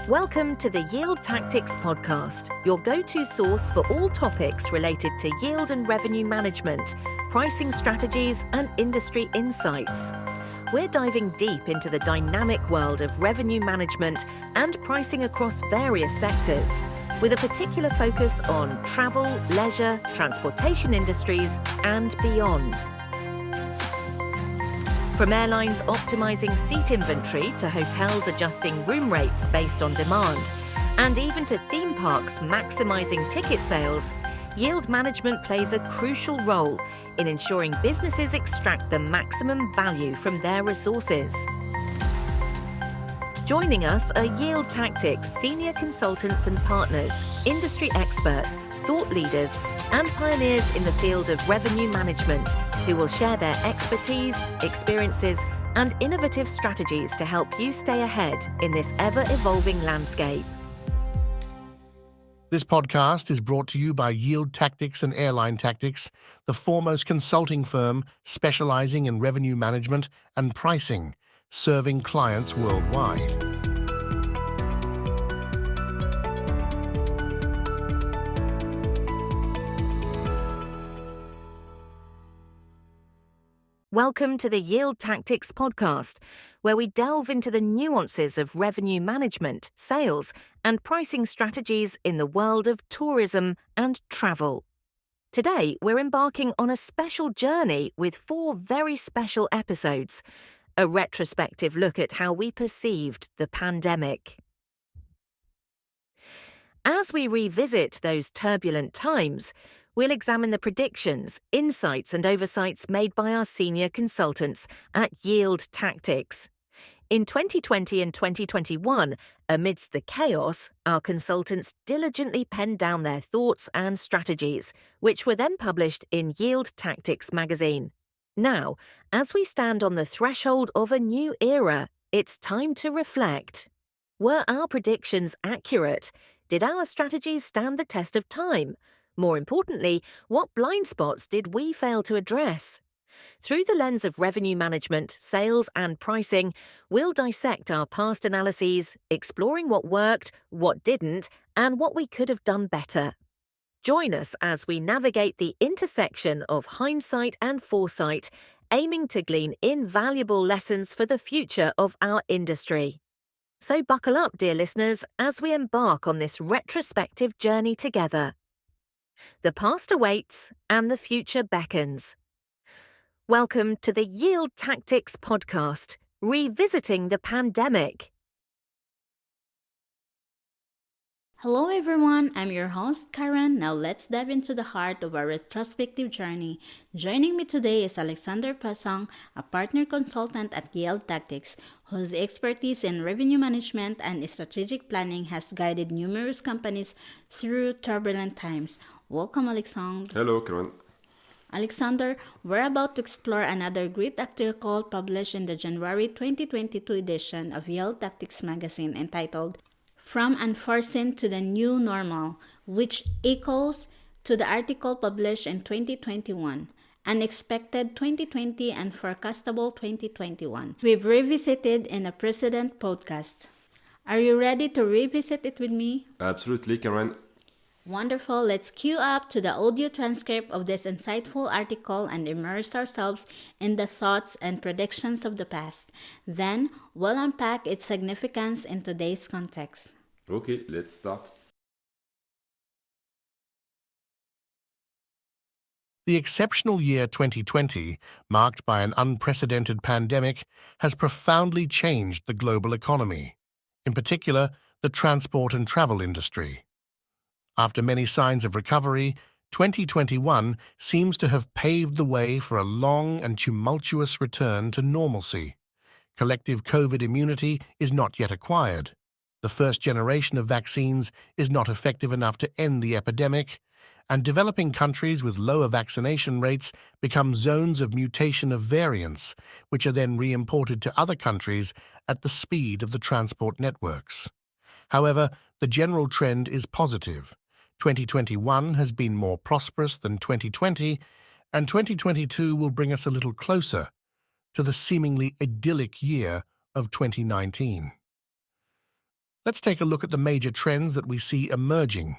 Welcome to the Yield Tactics podcast, your go-to source for all topics related to yield and revenue management, pricing strategies, and industry insights. We're diving deep into the dynamic world of revenue management and pricing across various sectors, with a particular focus on travel, leisure, transportation industries, and beyond. From airlines optimizing seat inventory to hotels adjusting room rates based on demand, and even to theme parks maximizing ticket sales, yield management plays a crucial role in ensuring businesses extract the maximum value from their resources. Joining us are Yield Tactics senior consultants and partners, industry experts, thought leaders, and pioneers in the field of revenue management, who will share their expertise, experiences, and innovative strategies to help you stay ahead in this ever-evolving landscape. This podcast is brought to you by Yield Tactics and Airline Tactics, the foremost consulting firm specializing in revenue management and pricing, serving clients worldwide. Welcome to the Yield Tactics podcast, where we delve into the nuances of revenue management, sales, and pricing strategies in the world of tourism and travel. Today, we're embarking on a special journey with 4 very special episodes, a retrospective look at how we perceived the pandemic. As we revisit those turbulent times, we'll examine the predictions, insights, and oversights made by our senior consultants at Yield Tactics. In 2020 and 2021, amidst the chaos, our consultants diligently penned down their thoughts and strategies, which were then published in Yield Tactics magazine. Now, as we stand on the threshold of a new era, it's time to reflect. Were our predictions accurate? Did our strategies stand the test of time? More importantly, what blind spots did we fail to address? Through the lens of revenue management, sales, and pricing, we'll dissect our past analyses, exploring what worked, what didn't, and what we could have done better. Join us as we navigate the intersection of hindsight and foresight, aiming to glean invaluable lessons for the future of our industry. So buckle up, dear listeners, as we embark on this retrospective journey together. The past awaits and the future beckons. Welcome to the Yield Tactics podcast, revisiting the pandemic. Hello everyone, I'm your host Karen. Now let's dive into the heart of our retrospective journey. Joining me today is Alexander Pasong, a partner consultant at Yield Tactics, whose expertise in revenue management and strategic planning has guided numerous companies through turbulent times. Welcome, Alexander. Hello, Karen. Alexander, we're about to explore another great article published in the January 2022 edition of Yield Tactics magazine entitled From Unforeseen to the New Normal, which echoes to the article published in 2021, Unexpected 2020 and Forecastable 2021. We've revisited in a precedent podcast. Are you ready to revisit it with me? Absolutely, Karen. Wonderful. Let's queue up to the audio transcript of this insightful article and immerse ourselves in the thoughts and predictions of the past. Then, we'll unpack its significance in today's context. Okay, let's start. The exceptional year 2020, marked by an unprecedented pandemic, has profoundly changed the global economy, in particular, the transport and travel industry. After many signs of recovery, 2021 seems to have paved the way for a long and tumultuous return to normalcy. Collective COVID immunity is not yet acquired. The first generation of vaccines is not effective enough to end the epidemic, and developing countries with lower vaccination rates become zones of mutation of variants, which are then re-imported to other countries at the speed of the transport networks. However, the general trend is positive. 2021 has been more prosperous than 2020, and 2022 will bring us a little closer to the seemingly idyllic year of 2019. Let's take a look at the major trends that we see emerging.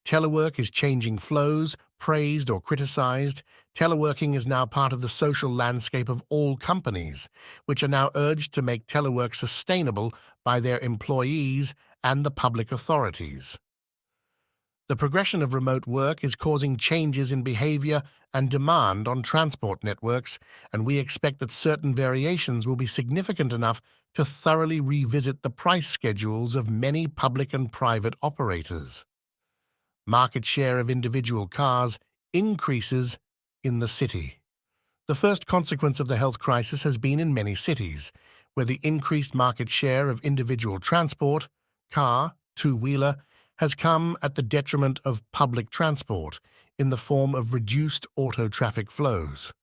Telework is changing flows, praised or criticized. Teleworking is now part of the social landscape of all companies, which are now urged to make telework sustainable by their employees and the public authorities. The progression of remote work is causing changes in behavior and demand on transport networks, and we expect that certain variations will be significant enough to thoroughly revisit the price schedules of many public and private operators. Market share of individual cars increases in the city. The first consequence of the health crisis has been in many cities, where the increased market share of individual transport, car, two-wheeler, has come at the detriment of public transport in the form of reduced auto traffic flows.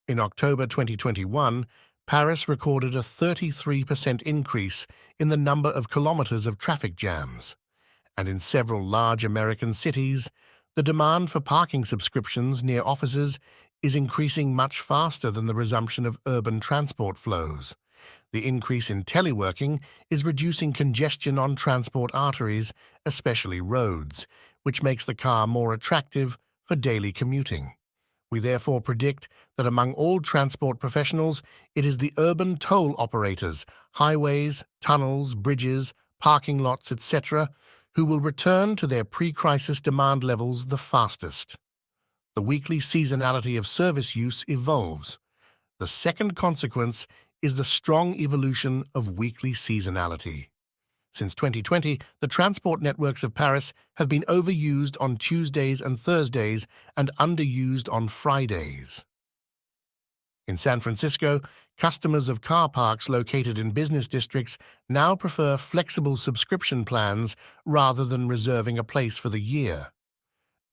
In October 2021, Paris recorded a 33% increase in the number of kilometers of traffic jams, and in several large American cities, the demand for parking subscriptions near offices is increasing much faster than the resumption of urban transport flows. The increase in teleworking is reducing congestion on transport arteries, especially roads, which makes the car more attractive for daily commuting. We therefore predict that among all transport professionals, it is the urban toll operators, highways, tunnels, bridges, parking lots, etc., who will return to their pre-crisis demand levels the fastest. The weekly seasonality of service use evolves. The second consequence is the strong evolution of weekly seasonality. Since 2020, the transport networks of Paris have been overused on Tuesdays and Thursdays and underused on Fridays. In San Francisco, customers of car parks located in business districts now prefer flexible subscription plans rather than reserving a place for the year.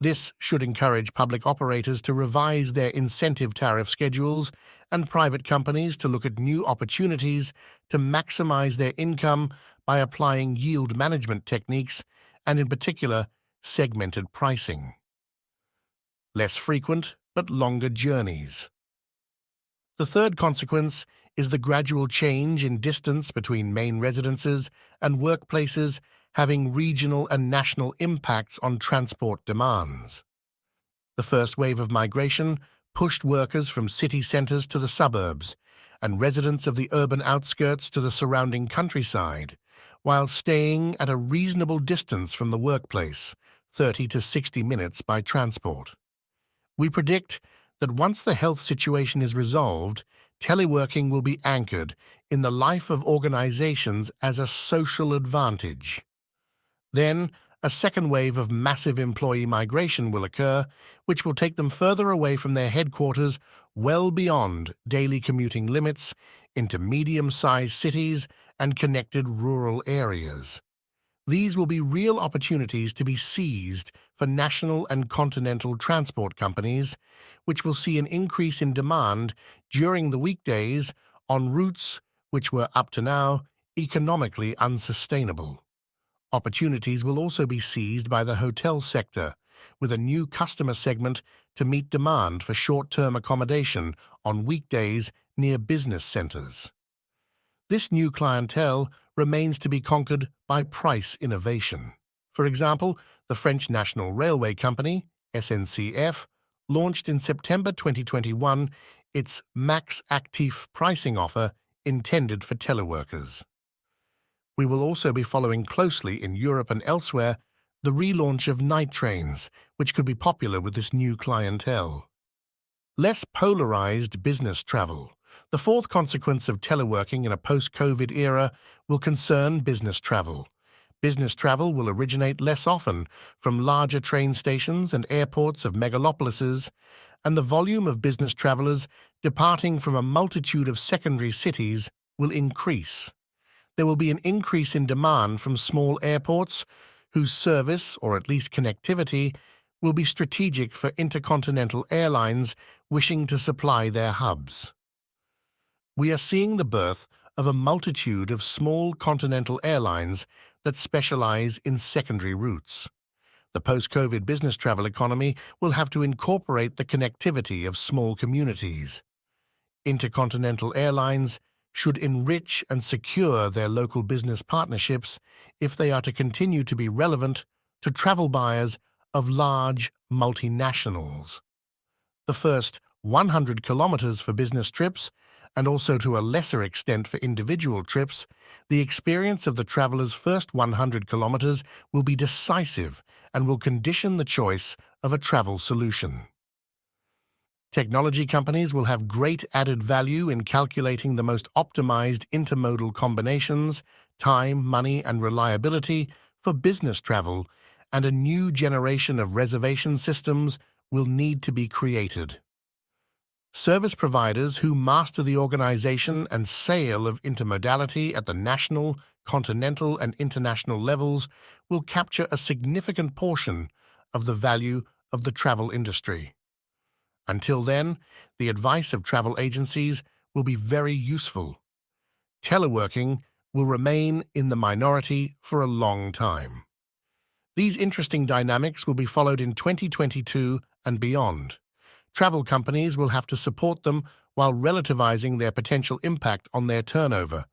This should encourage public operators to revise their incentive tariff schedules and private companies to look at new opportunities to maximize their income by applying yield management techniques and, in particular, segmented pricing. Less frequent but longer journeys. The third consequence is the gradual change in distance between main residences and workplaces, having regional and national impacts on transport demands. The first wave of migration pushed workers from city centers to the suburbs and residents of the urban outskirts to the surrounding countryside, while staying at a reasonable distance from the workplace, 30 to 60 minutes by transport. We predict that once the health situation is resolved, teleworking will be anchored in the life of organizations as a social advantage. Then, a second wave of massive employee migration will occur, which will take them further away from their headquarters, well beyond daily commuting limits, into medium-sized cities and connected rural areas. These will be real opportunities to be seized for national and continental transport companies, which will see an increase in demand during the weekdays on routes which were, up to now, economically unsustainable. Opportunities will also be seized by the hotel sector, with a new customer segment to meet demand for short-term accommodation on weekdays near business centers. This new clientele remains to be conquered by price innovation. For example, the French National Railway Company, SNCF, launched in September 2021 its Max Actif pricing offer intended for teleworkers. We will also be following closely in Europe and elsewhere the relaunch of night trains, which could be popular with this new clientele. Less polarized business travel. The fourth consequence of teleworking in a post-COVID era will concern business travel. Business travel will originate less often from larger train stations and airports of megalopolises, and the volume of business travelers departing from a multitude of secondary cities will increase. There will be an increase in demand from small airports whose service, or at least connectivity, will be strategic for intercontinental airlines wishing to supply their hubs. We are seeing the birth of a multitude of small continental airlines that specialize in secondary routes. The post-COVID business travel economy will have to incorporate the connectivity of small communities. Intercontinental airlines should enrich and secure their local business partnerships if they are to continue to be relevant to travel buyers of large multinationals. The first 100 kilometers for business trips, and also to a lesser extent for individual trips, the experience of the traveler's first 100 kilometers will be decisive and will condition the choice of a travel solution. Technology companies will have great added value in calculating the most optimized intermodal combinations, time, money, and reliability for business travel, and a new generation of reservation systems will need to be created. Service providers who master the organization and sale of intermodality at the national, continental, and international levels will capture a significant portion of the value of the travel industry. Until then, the advice of travel agencies will be very useful. Teleworking will remain in the minority for a long time. These interesting dynamics will be followed in 2022 and beyond. Travel companies will have to support them while relativizing their potential impact on their turnover.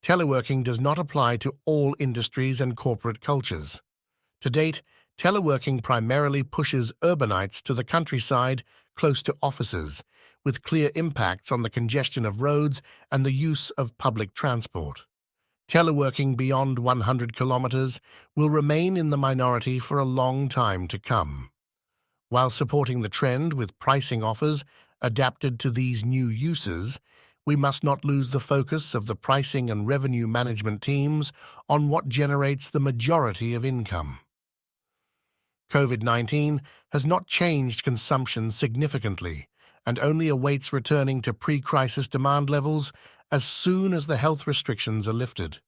Teleworking does not apply to all industries and corporate cultures. To date, teleworking primarily pushes urbanites to the countryside close to offices, with clear impacts on the congestion of roads and the use of public transport. Teleworking beyond 100 kilometers will remain in the minority for a long time to come. While supporting the trend with pricing offers adapted to these new uses, we must not lose the focus of the pricing and revenue management teams on what generates the majority of income. COVID-19 has not changed consumption significantly and only awaits returning to pre-crisis demand levels as soon as the health restrictions are lifted.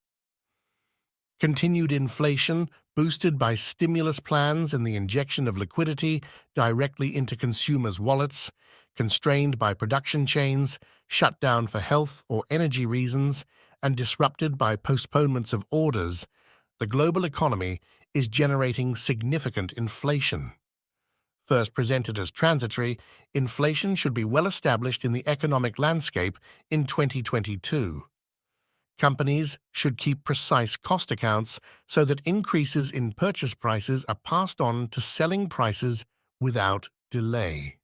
Continued inflation, boosted by stimulus plans and the injection of liquidity directly into consumers' wallets, constrained by production chains, shut down for health or energy reasons, and disrupted by postponements of orders, the global economy is generating significant inflation. First presented as transitory, inflation should be well established in the economic landscape in 2022. Companies should keep precise cost accounts so that increases in purchase prices are passed on to selling prices without delay.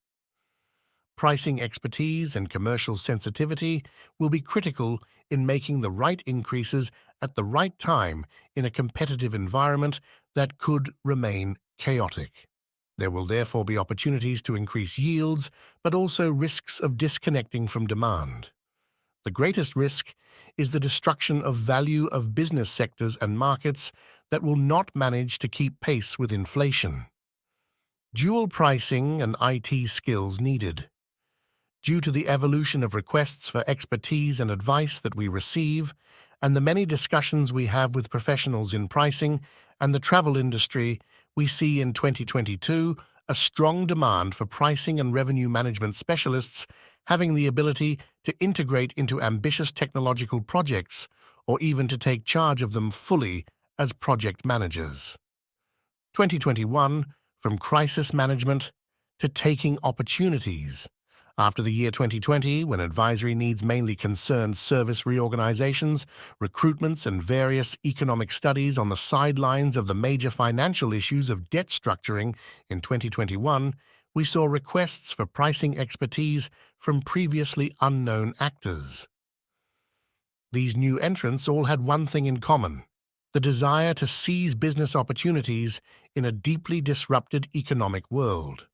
Pricing expertise and commercial sensitivity will be critical in making the right increases at the right time in a competitive environment that could remain chaotic. There will therefore be opportunities to increase yields, but also risks of disconnecting from demand. The greatest risk is the destruction of value of business sectors and markets that will not manage to keep pace with inflation. Dual pricing and IT skills needed. Due to the evolution of requests for expertise and advice that we receive, and the many discussions we have with professionals in pricing and the travel industry, we see in 2022 a strong demand for pricing and revenue management specialists having the ability to integrate into ambitious technological projects or even to take charge of them fully as project managers. 2021, from crisis management to taking opportunities. After the year 2020, when advisory needs mainly concerned service reorganizations, recruitments, and various economic studies on the sidelines of the major financial issues of debt structuring, in 2021, we saw requests for pricing expertise from previously unknown actors. These new entrants all had one thing in common: the desire to seize business opportunities in a deeply disrupted economic world.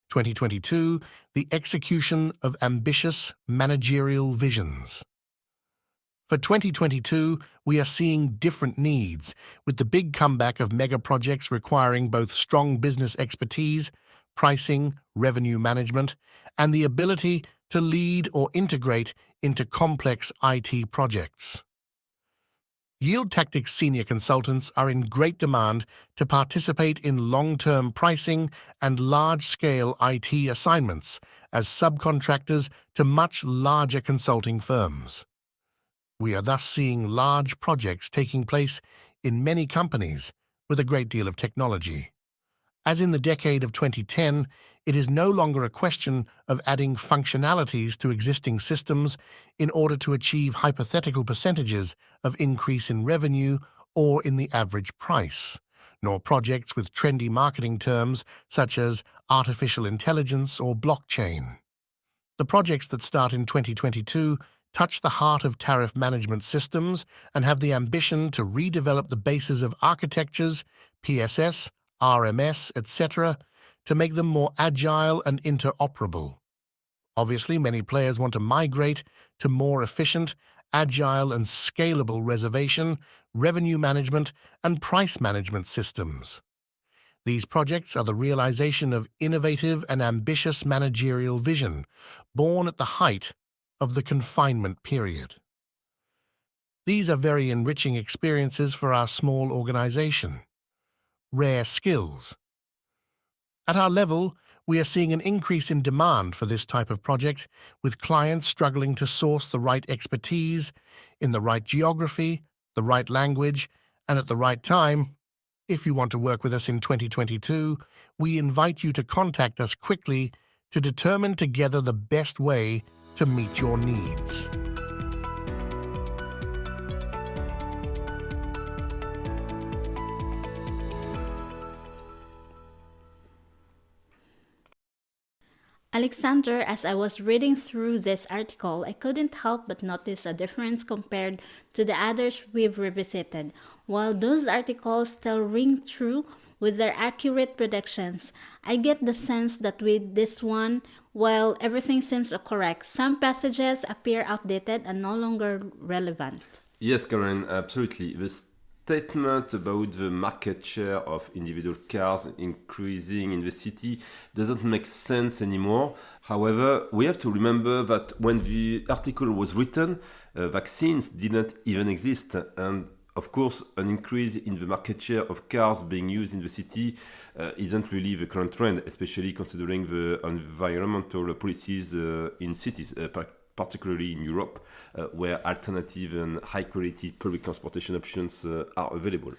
2022, the execution of ambitious managerial visions. For 2022, we are seeing different needs, with the big comeback of mega projects requiring both strong business expertise, pricing, revenue management, and the ability to lead or integrate into complex IT projects. Yield Tactics senior consultants are in great demand to participate in long-term pricing and large-scale IT assignments as subcontractors to much larger consulting firms. We are thus seeing large projects taking place in many companies with a great deal of technology. As in the decade of 2010, it is no longer a question of adding functionalities to existing systems in order to achieve hypothetical percentages of increase in revenue or in the average price, nor projects with trendy marketing terms such as artificial intelligence or blockchain. The projects that start in 2022 touch the heart of tariff management systems and have the ambition to redevelop the bases of architectures, PSS, RMS, etc., to make them more agile and interoperable. Obviously, many players want to migrate to more efficient, agile and scalable reservation, revenue management, and price management systems. These projects are the realization of innovative and ambitious managerial vision, born at the height of the confinement period. These are very enriching experiences for our small organization. Rare skills. At our level, we are seeing an increase in demand for this type of project, with clients struggling to source the right expertise in the right geography, the right language, and at the right time. If you want to work with us in 2022, we invite you to contact us quickly to determine together the best way to meet your needs. Alexander, as I was reading through this article, I couldn't help but notice a difference compared to the others we've revisited. While those articles still ring true with their accurate predictions, I get the sense that with this one, while everything seems correct, some passages appear outdated and no longer relevant. Yes, Karen, absolutely. The statement about the market share of individual cars increasing in the city doesn't make sense anymore. However, we have to remember that when the article was written, vaccines didn't even exist. And of course, an increase in the market share of cars being used in the city isn't really the current trend, especially considering the environmental policies in cities, particularly in Europe, where alternative and high-quality public transportation options are available.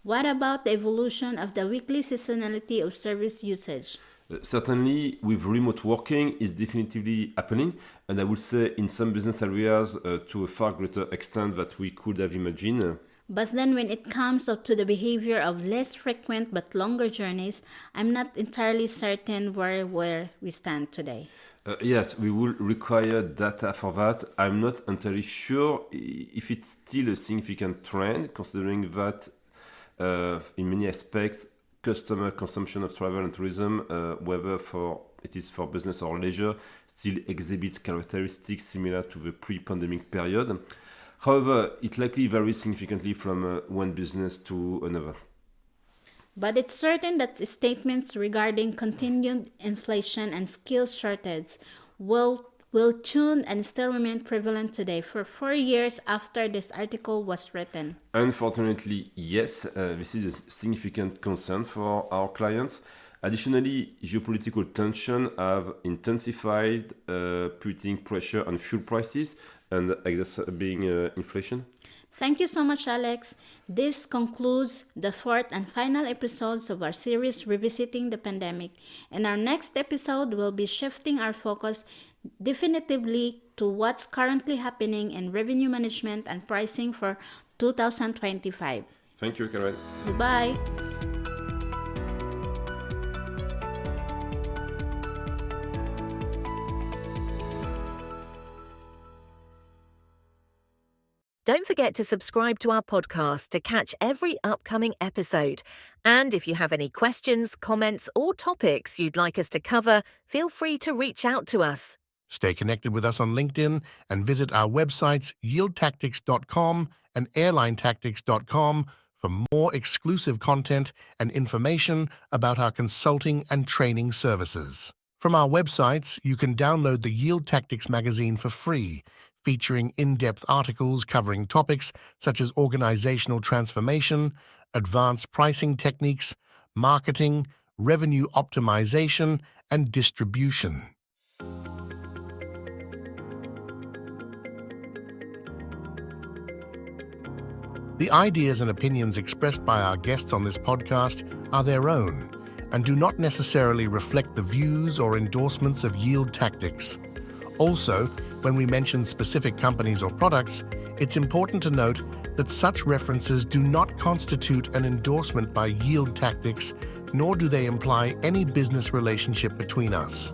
What about the evolution of the weekly seasonality of service usage? Certainly, with remote working is definitively happening, and I would say in some business areas to a far greater extent that we could have imagined. But then when it comes to the behavior of less frequent but longer journeys, I'm not entirely certain where we stand today. Yes, we will require data for that. I'm not entirely sure if it's still a significant trend, considering that in many aspects, customer consumption of travel and tourism, whether it is for business or leisure, still exhibits characteristics similar to the pre-pandemic period. However, it likely varies significantly from one business to another. But it's certain that statements regarding continued inflation and skills shortage will tune and still remain prevalent today for 4 years after this article was written. Unfortunately, yes, this is a significant concern for our clients. Additionally, geopolitical tensions have intensified, putting pressure on fuel prices and exacerbating inflation. Thank you so much, Alex. This concludes the fourth and final episodes of our series Revisiting the Pandemic. In our next episode, we'll be shifting our focus definitively to what's currently happening in revenue management and pricing for 2025. Thank you, Karen. Goodbye. Don't forget to subscribe to our podcast to catch every upcoming episode. And if you have any questions, comments, or topics you'd like us to cover, feel free to reach out to us. Stay connected with us on LinkedIn and visit our websites yieldtactics.com and airlinetactics.com for more exclusive content and information about our consulting and training services. From our websites, you can download the Yield Tactics magazine for free, featuring in-depth articles covering topics such as organizational transformation, advanced pricing techniques, marketing, revenue optimization, and distribution. The ideas and opinions expressed by our guests on this podcast are their own and do not necessarily reflect the views or endorsements of yield tactics. Also, when we mention specific companies or products, it's important to note that such references do not constitute an endorsement by yield tactics, nor do they imply any business relationship between us.